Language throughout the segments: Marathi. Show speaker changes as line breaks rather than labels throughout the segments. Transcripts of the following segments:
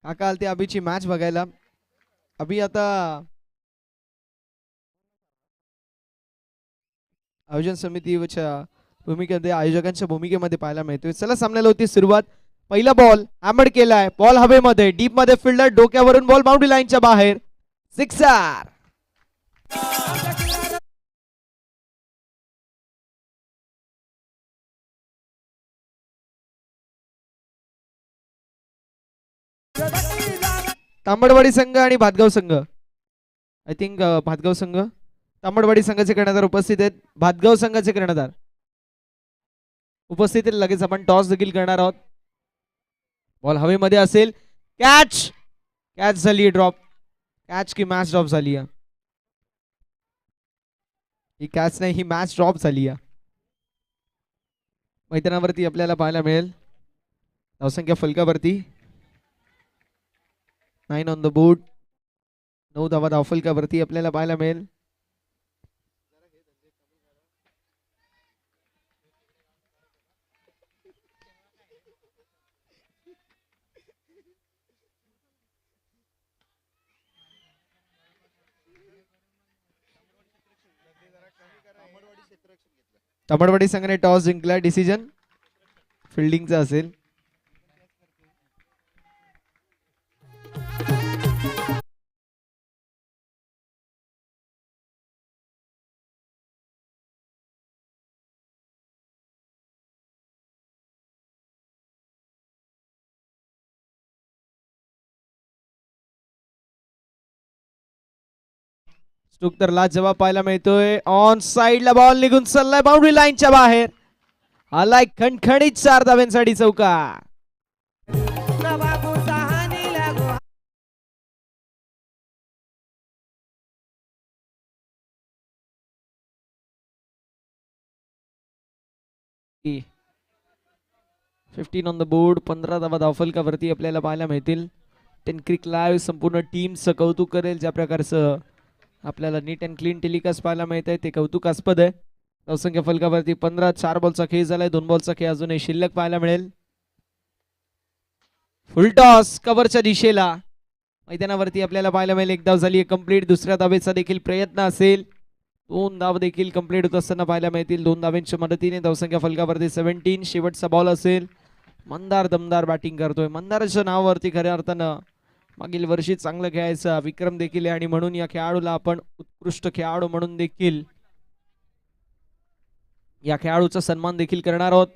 काका आलते अभिची मॅच बघायला. अभि आता आयोजन समितीच्या भूमिकेमध्ये आयोजकांच्या भूमिकेमध्ये पाहायला मिळतोय. चला सामन्याला होती सुरुवात. पहिला बॉल हॅमड केलाय, बॉल हवेमध्ये, डीप मध्ये फिल्डर डोक्यावरून बॉल बाउंड्री लाईनच्या बाहेर, सिक्सर. तांबडवाडी संघ आणि भातगाव संघ, आय थिंक भातगाव संघ, तांबडवाडी संघाचे कर्णधार उपस्थित आहेत. भातगाव संघाचे कर्णधार उपस्थित आहेत. लगेच आपण टॉस देखील करणार आहोत. बॉल हवेमध्ये असेल, कॅच, कॅच झाली, ड्रॉप, कॅच की मॅच ड्रॉप झाली आहे. ही कॅच नाही, ही मॅच ड्रॉप झाली आहे. मैदानावरती आपल्याला पाहायला मिळेल धावसंख्या फलकावरती 9 ऑन द बोर्ड, 9 धावा धावफलकावरती आपल्याला पाहायला मिळेल. तांबडवाडी संघाने टॉस जिंकला. डिसिजन फिल्डिंगचा असेल. स्टोक तर लाच जवाब पाहायला मिळतोय. ऑन साइडला बॉल निघून चाललाय बाउंड्री लाईनच्या बाहेर. आलाय खणखणीत 4 धाव्यांसाठी चौकार. की 15 ऑन द बोर्ड, 15 धावा धावफलकावरती आपल्याला पाहायला मिळतील. टेन क्रिक लाईव्ह संपूर्ण टीमचं कौतुक करेल. ज्या प्रकारचं आपल्याला नीट अँड क्लीन टेलिकास्ट पाहायला मिळत आहे ते कौतुकास्पद आहे. धावसंख्या फलकावरती 15, 4 बॉलचा खेळ झालाय, 2 बॉलचा खेळ अजूनही शिल्लक पाहायला मिळेल. फुल टॉस कव्हरच्या दिशेला मैदानावरती आपल्याला पाहायला मिळेल. एक धाव झाली कंप्लीट. दुसऱ्या धावेचा देखील प्रयत्न असेल. 2 धाव देखील कंप्लीट होत असताना पाहायला मिळतील. 2 धावांच्या मदतीने धावसंख्या फलकावरती 17. शेवटचा बॉल असेल. मंदार दमदार बॅटिंग करतोय. मंदारच्या नावावरती खऱ्या अर्थानं मागील वर्षी चांगलं खेळायचा विक्रम देखील आहे आणि म्हणून या खेळाडूला आपण उत्कृष्ट खेळाडू म्हणून देखील या खेळाडूचा सन्मान देखील करणार आहोत.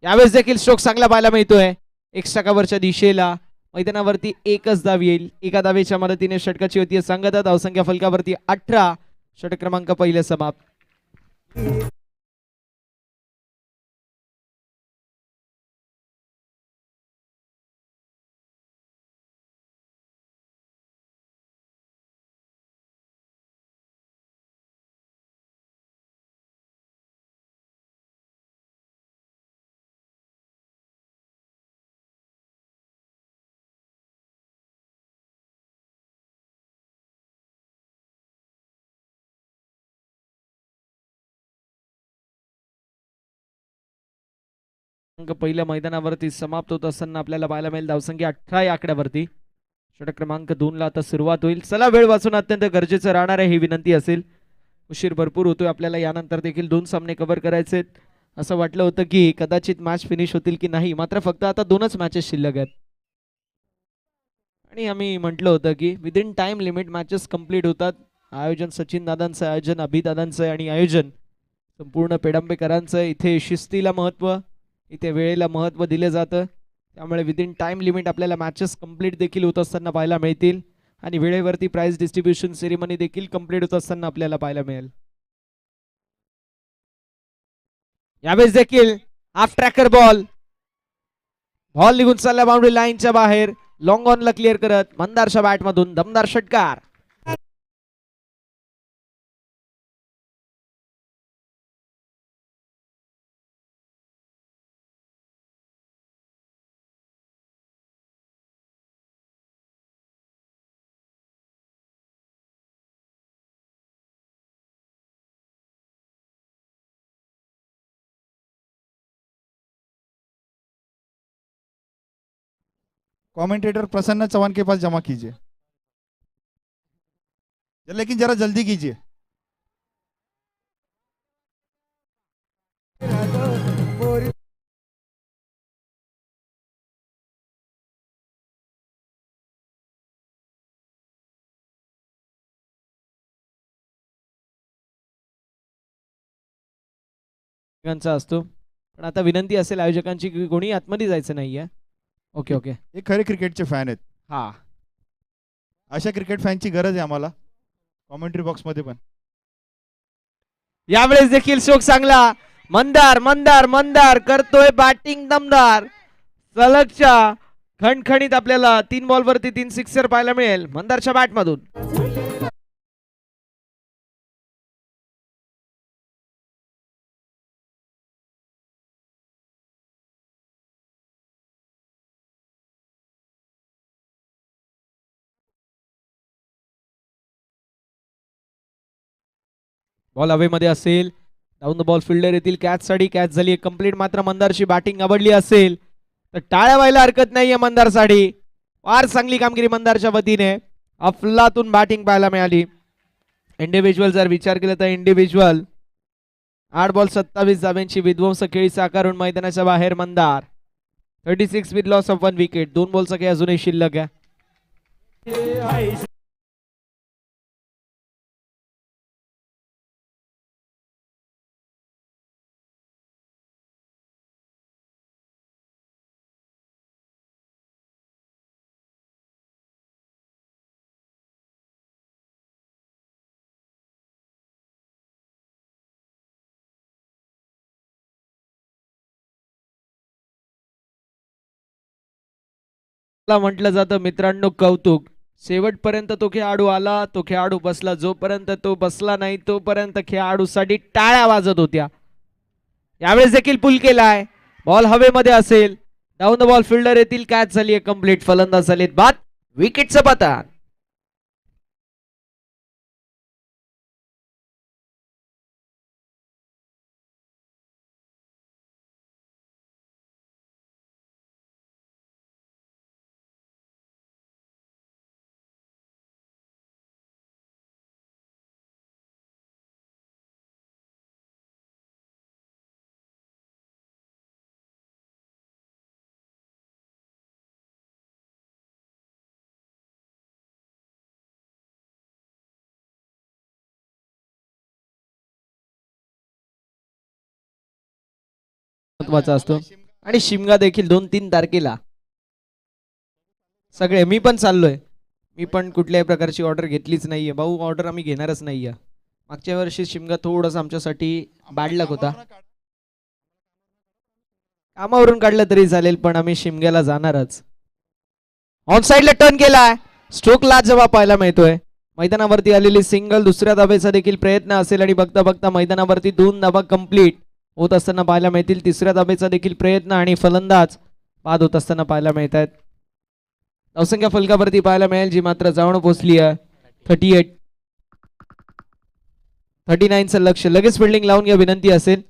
यावेळेस देखील स्ट्रोक चांगला पाहायला मिळतोय. एक्स्ट्रा कव्हरच्या दिशेला मैदानावरती एकच धाव येईल. एका धावेच्या मदतीने षटकाची होती सांगता. धावसंख्या फलकावरती 18. षटक क्रमांक पहिले समाप्त. पहिल्या मैदानावरती समाप्त होत असताना आपल्याला पाहायला मिळेल धावसंख्या 18 या आकड्यावरती. षटक क्रमांक 2 ला आता सुरुवात होईल. चला वेळ वाचून अत्यंत गरजेचं राहणार आहे ही विनंती असेल. उशीर भरपूर होतोय आपल्याला. यानंतर देखील 2 सामने कव्हर करायचे. असं वाटलं होतं की कदाचित मॅच फिनिश होतील की नाही, मात्र फक्त आता 2च मॅचेस शिल्लक आहेत आणि आम्ही म्हटलं होतं की within time limit matches complete होतात. आयोजन सचिन दादांचं, आयोजन अभिदादांचं आणि आयोजन संपूर्ण पेडंबेकरांचं. इथे शिस्तीला महत्व, इथे वेळेला महत्व दिलं जातं. त्यामुळे विदिन टाइम लिमिट आपल्याला मॅचेस कंप्लीट देखील होत असताना पाहायला मिळतील आणि वेळेवरती प्राइज डिस्ट्रीब्युशन सेरेमनी देखील कंप्लीट होत असताना आपल्याला पाहायला मिळेल. यावेळेस देखील हाफ ट्रॅकर बॉल, बॉल निघून चालला बाउंड्री लाईनच्या बाहेर. लॉंग ऑनला क्लिअर करत मंदारच्या बॅटमधून दमदार षटकार.
कमेंटेटर प्रसन्न चौहान के पास जमा कीजिए, लेकिन जरा जल्दी कीजिए।
असतो, पण आता विनंती असेल आयोजकांची की कोणी आतमध्ये जायचं नाहीये. Okay okay.
हे खरे क्रिकेटचे फॅन आहेत.
हा,
अशा क्रिकेट फॅनची गरज आहे आम्हाला कॉमेंट्री बॉक्स मध्ये पण.
यावेळेस देखील शोक चांगला. मंदार मंदार मंदार करतोय बॅटिंग दमदार. सलगच्या खणखणीत आपल्याला 3 बॉलवरती 3 सिक्सर पाहायला मिळेल मंदारच्या बॅटमधून. बॉल हवेमध्ये असेल, डाऊन द बॉल फिल्डर येतील कॅच साठी. कॅच झाली कंप्लीट. मात्र मंदारची बॅटिंग आवडली असेल तर टाळ्या व्हायला हरकत नाहीये मंदारसाठी. फार चांगली कामगिरी मंदारच्या वतीने. अफलातून बॅटिंग पाहायला मिळाली. इंडिव्हिज्युअल जर विचार केला तर इंडिव्हिज्युअल 8 बॉल 27 धाब्यांची विध्वंस खेळी साकारून मैदानाच्या बाहेर Mandar. 36 with loss of 1 wicket. 2 बॉलचा खेळ अजूनही शिल्लक आहे. म्हटलं जातं मित्रांनो कौतुक. शेवटपर्यंत तो खेळाडू आला, तो खेळाडू बसला. जोपर्यंत तो बसला नाही तोपर्यंत खेळाडूसाठी टाळ्या वाजत होत्या. यावेळेस देखील पुल केलाय. बॉल हवेमध्ये असेल, डाऊन द बॉल फिल्डर येतील. कॅच झाली आहे कंप्लीट. फलंदाज झालेत बाद. विकेटचं पतन. महत्वाचा असतो. आणि शिमगा देखील 2-3 तारखेला सगळे. मी पण चाललोय. मी पण कुठल्याही प्रकारची ऑर्डर घेतलीच नाहीये भाऊ. ऑर्डर आम्ही घेणारच नाहीये. मागच्या वर्षी शिमगा थोडासा आमच्यासाठी बॅड लक होता. कामावरून काढलं तरी चालेल पण आम्ही शिमग्याला जाणारच. ऑन साइडला टर्न केलाय. स्ट्रोक लाजवाब पाहायला मिळतोय. मैदानावरती आलेली सिंगल. दुसऱ्या धावेचा देखील प्रयत्न असेल आणि बघता बघता मैदानावरती 2 धावा कंप्लीट होत असताना पाहायला मिळतील. तिसऱ्या धावेचा देखील प्रयत्न आणि फलंदाज बाद होत असताना पाहायला मिळत आहेत. धावसंख्या फलकावरती पाहायला मिळेल जी मात्र जाऊन पोहोचली आहे 38. 39चं लक्ष. लगेच फिल्डिंग लावून घ्या विनंती असेल.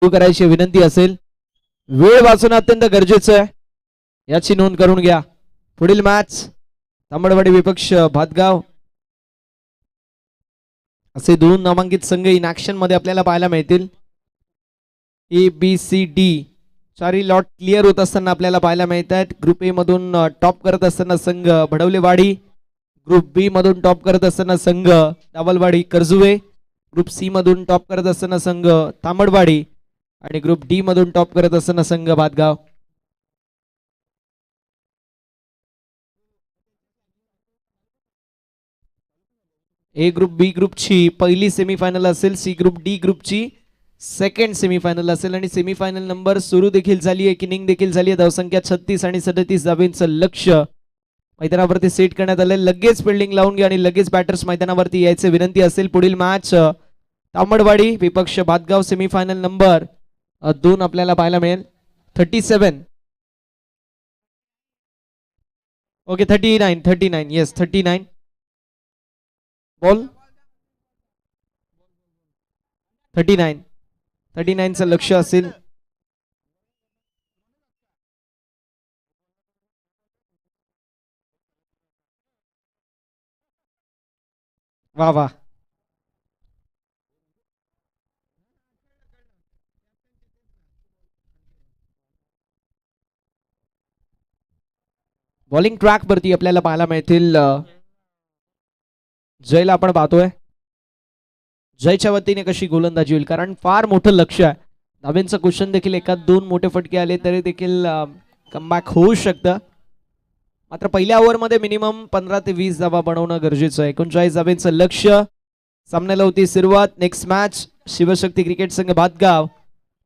करायची विनंती असेल. वेळ वाचणं अत्यंत गरजेचं आहे याची नोंद करून घ्या. पुढील मॅच तांबडवाडी विपक्ष भातगाव असे दोन नामांकित संघ इन ऍक्शन मध्ये आपल्याला पाहायला मिळतील. ABCD चारही लॉट क्लिअर होत असताना आपल्याला पाहायला मिळत आहेत. ग्रुप ए मधून टॉप करत असताना संघ भडवलेवाडी, ग्रुप बी मधून टॉप करत असताना संघ दावलवाडी कर्जुवे, ग्रुप सी मधून टॉप करत असताना संघ तांबडवाडी आणि ग्रुप डी मधून टॉप करत असताना संघ भातगाव. ए ग्रुप बी ग्रुपची पहिली सेमीफायनल असेल. सी ग्रुप डी ग्रुपची सेकंड सेमीफायनल असेल आणि सेमीफायनल नंबर सुरू देखील झाली आहे. किनिंग देखील झाली आहे. धावसंख्या 36 आणि 37 धावेंचं लक्ष मैदानावरती सेट करण्यात आले. लगेच फिल्डिंग लावून घ्या आणि लगेच बॅटर्स मैदानावरती यायचे विनंती असेल. पुढील मॅच तांबडवाडी विपक्ष भातगाव सेमीफायनल नंबर 2 आपल्याला पाहायला मिळेल. 37 ओके 39 येस 39 बॉल 39चं लक्ष असेल. वा वा बॉलिंग ट्रॅक वरती आपल्याला पाहायला मिळतील. जयला आपण पाहतोय. जयच्या वतीने कशी गोलंदाजी होईल कारण फार मोठं लक्ष आहे. धावेंचं क्वेश्चन देखील एखाद दोन मोठे फटके आले तरी देखील कमबॅक होऊ शकतं. मात्र पहिल्या ओव्हरमध्ये मिनिमम 15 ते 20 धावा बनवणं गरजेचं आहे. 39 धावेंचं लक्ष. सामन्याला होती सुरुवात. नेक्स्ट मॅच शिवशक्ती क्रिकेट संघ भातगाव.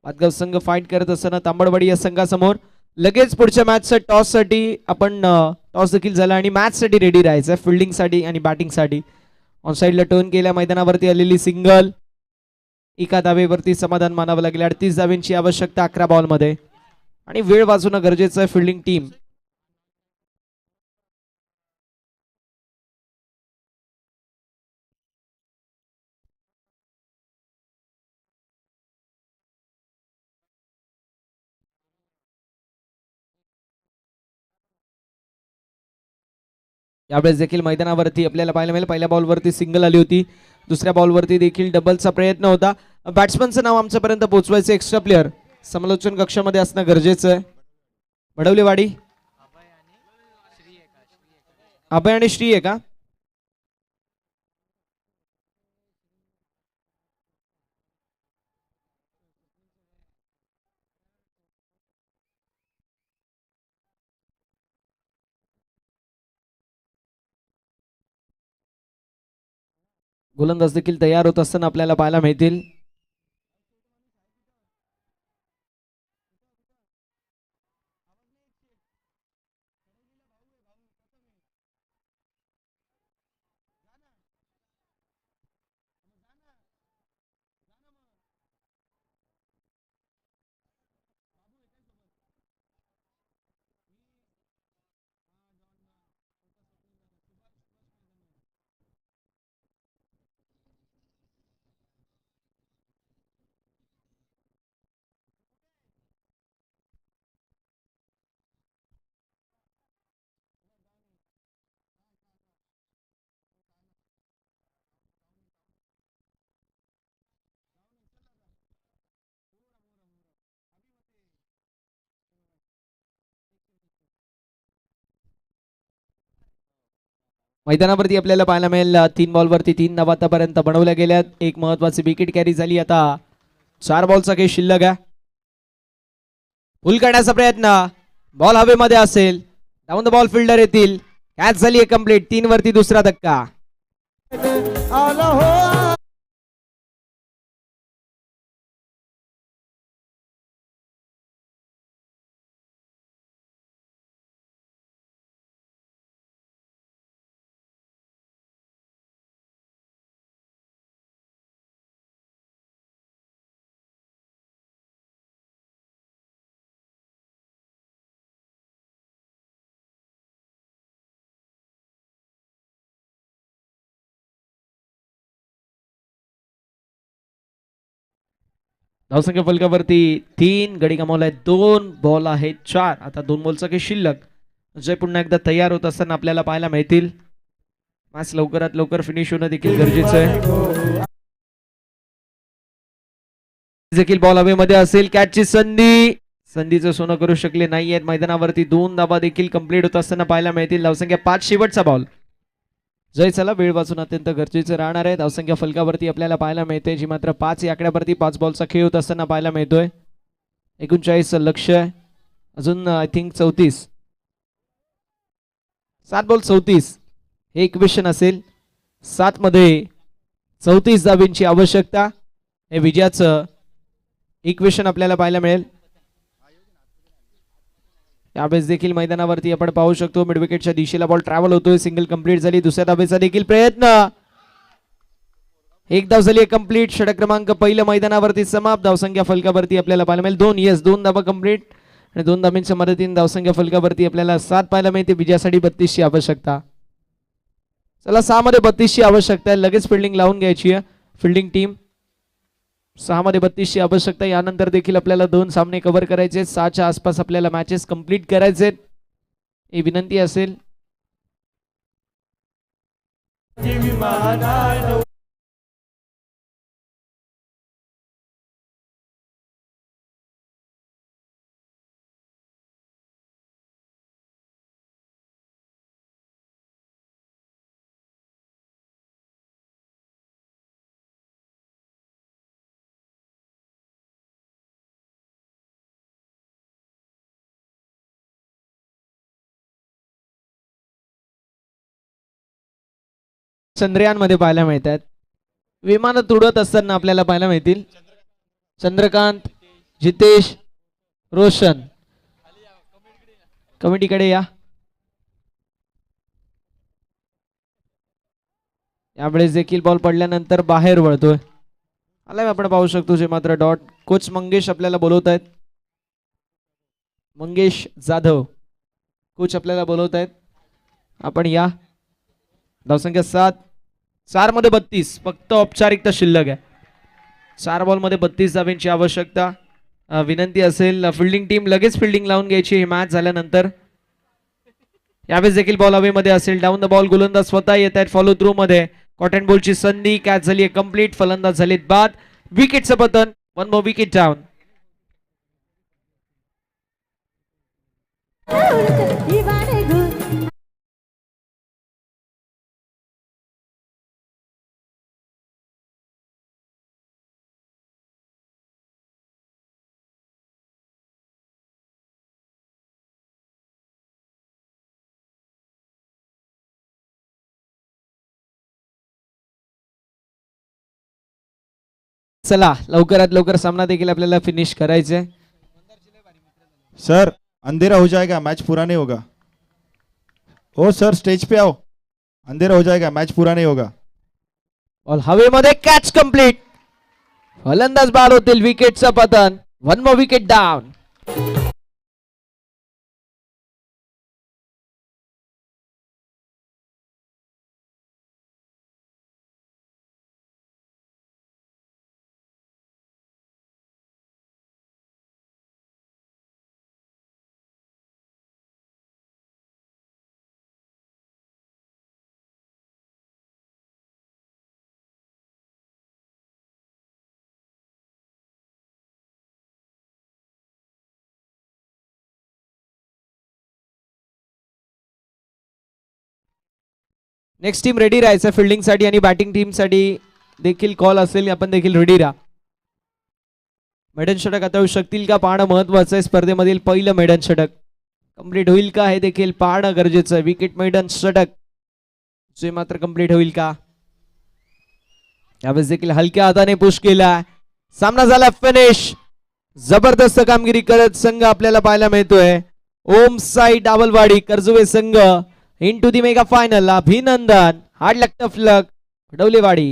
भातगाव संघ फाईट करत असताना तांबडवाडी या संघासमोर. लगेच पुढच्या मॅचच्या टॉससाठी आपण टॉस देखील झाला आणि मॅचसाठी रेडी राहायचं आहे. फिल्डिंगसाठी आणि बॅटिंगसाठी. ऑन साईडला टर्न केल्या मैदानावरती आलेली सिंगल. एका धावेवरती समाधान मानावं लागेल. 38 धावेंची आवश्यकता 11 बॉलमध्ये आणि वेळ वाचवणं गरजेचं आहे फिल्डिंग टीम. यावेळेस देखील मैदानावरती आपल्याला पाहायला मिळेल. पहिल्या बॉलवरती सिंगल आली होती. दुसऱ्या बॉलवरती देखील डबलचा प्रयत्न होता. बॅट्समनचं नाव आमच्यापर्यंत पोहोचवायचं. एक्स्ट्रा प्लेअर समालोचन कक्षामध्ये असणं गरजेचं आहे. भडवलेवाडी अभय आणि श्री आहे का? गोलंदाज देखील तयार होत असताना आपल्याला पाहायला मिळतील. मैदानावरती आपल्याला पाहायला मिळेल 3 बॉलवरती 3 धावा आतापर्यंत बनवल्या गेल्यात. एक महत्वाची विकेट कॅरी झाली. आता 4 बॉलचा काही शिल्लक आहे. पुल करण्याचा प्रयत्न. बॉल हवेमध्ये असेल. डाऊन द बॉल फिल्डर येतील. कॅच झाली आहे कंप्लीट. 3 वरती दुसरा धक्का. धावसंख्या फलकावरती 3 गडी गमावलाय. 2 बॉल आहेत 4. आता 2 बॉलचा काही शिल्लक. अजय पुन्हा एकदा तयार होत असताना आपल्याला पाहायला मिळतील. मॅच लवकरात लवकर फिनिश होणं देखील गरजेचं आहे. देखील बॉल हवेमध्ये असेल, कॅचची संधीचं सोनं करू शकले नाहीयेत मैदानावरती. 2 धाबा देखील कंप्लीट होत असताना पाहायला मिळतील. धावसंख्या 5, शेवटचा बॉल. जय चला, वेळ वाचून अत्यंत गरजेचं राहणार आहे. धावसंख्या फलकावरती आपल्याला पाहायला मिळते, जी मात्र 5 या आकड्यावरती 5 बॉलचा खेळ होत असताना पाहायला मिळतोय. 39 लक्ष आहे, अजून आय थिंक 34, 7 बॉल 34 हे इक्वेशन असेल. 7 मध्ये 34 धाबींची आवश्यकता, हे विजयाचं इक्वेशन आपल्याला पाहायला मिळेल. यावेळेस देखील मैदानावरती आपण पाहू शकतो मिड विकेटच्या दिशेला बॉल ट्रॅव्हल होतोय. सिंगल कंप्लीट झाली. दुसऱ्या धाबेचा देखील प्रयत्न, एक धाव झाली कंप्लीट. षटक क्रमांक पहिलं मैदानावरती समाप्त. धावसंख्या फलकावरती आपल्याला पाहायला मिळेल 2 धाबा कंप्लीट आणि 2 धाब्यांच्या मदतीने धावसंख्या फलकावरती आपल्याला 7 पाहायला मिळते. विजयासाठी 32 ची आवश्यकता. चला, 6 मध्ये 32 ची आवश्यकता आहे. लगेच फिल्डिंग लावून घ्यायची आहे फिल्डिंग टीम. 6 मध्ये 32 ची आवश्यकता. यानंतर देखील आपल्याला 2 सामने कव्हर करायचे. 6च्या आसपास आपल्याला मॅचेस कंप्लीट करायचे, ही विनंती असेल. चंद्रयान मध्ये पाहायला मिळतात. विमानात उडत असताना आपल्याला पाहायला मिळतील चंद्रकांत, जितेश, रोशन. कमिटीकडे या. यावेळेस देखील बॉल पडल्यानंतर बाहेर वळतोय. आलाय आपण पाहू शकतो, जे मात्र डॉट. कोच मंगेश आपल्याला बोलवत आहेत. मंगेश जाधव कोच आपल्याला बोलवत आहेत. आपण या. धावसंख्या 7, 4 मध्ये 32, फक्त औपचारिकता शिल्लक आहे. 4 बॉल मध्ये 32 धाब्यांची आवश्यकता. विनंती असेल फिल्डिंग टीम लगेच फिल्डिंग लावून घ्यायची ही मॅच झाल्यानंतर. यावेळेस देखील बॉल हवेमध्ये असेल. Down the ball. गोलंदाज स्वतः येत आहेत फॉलो थ्रू मध्ये. कॉटन बॉलची संधी, कॅच झाली आहे कंप्लीट. फलंदाज झालेत बाद. विकेटचं पतन. 1 मोर विकेट डाऊन. चला, लवकरात लवकर सामना देखील आपल्याला फिनिश करायचा आहे.
सर, अंधेरा हो जाएगा, मैच पूरा नहीं होगा. ओ सर, स्टेज पे आओ. अंधेरा हो जाएगा, मैच पूरा नहीं होगा.
बॉल हवेमध्ये, कॅच कंप्लीट. फलंदाज बाद होतील. विकेटचं पतन. 1 more wicket down. Next team ready राहायचं फिल्डिंग साठी आणि बॅटिंग टीम साठी देखील कॉल असेल. आपण देखील रेडी राहा. मेडन षटक आता येऊ शकतील का पाहणं महत्वाचं आहे. स्पर्धेमधील पहिलं मेडन षटक कंप्लीट होईल का हे देखील पाहणं गरजेचं आहे. विकेट मेडन षटक जे मात्र कंप्लीट होईल का. यावेळेस देखील हलक्या हाताने पुश केला. सामना झाला फिनिश. जबरदस्त कामगिरी करत संघ आपल्याला पाहायला मिळतोय. ओम साई डावलवाडी कर्जुवे संघ into the mega final. अभिनंदन. हार्ड लक टफ लक डवलेवाडी.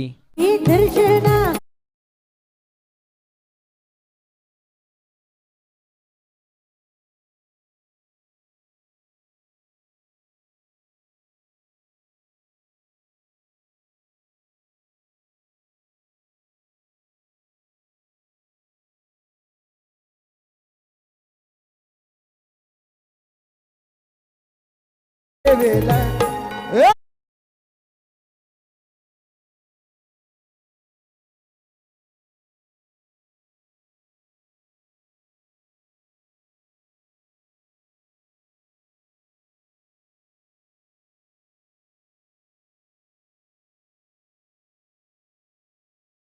वेला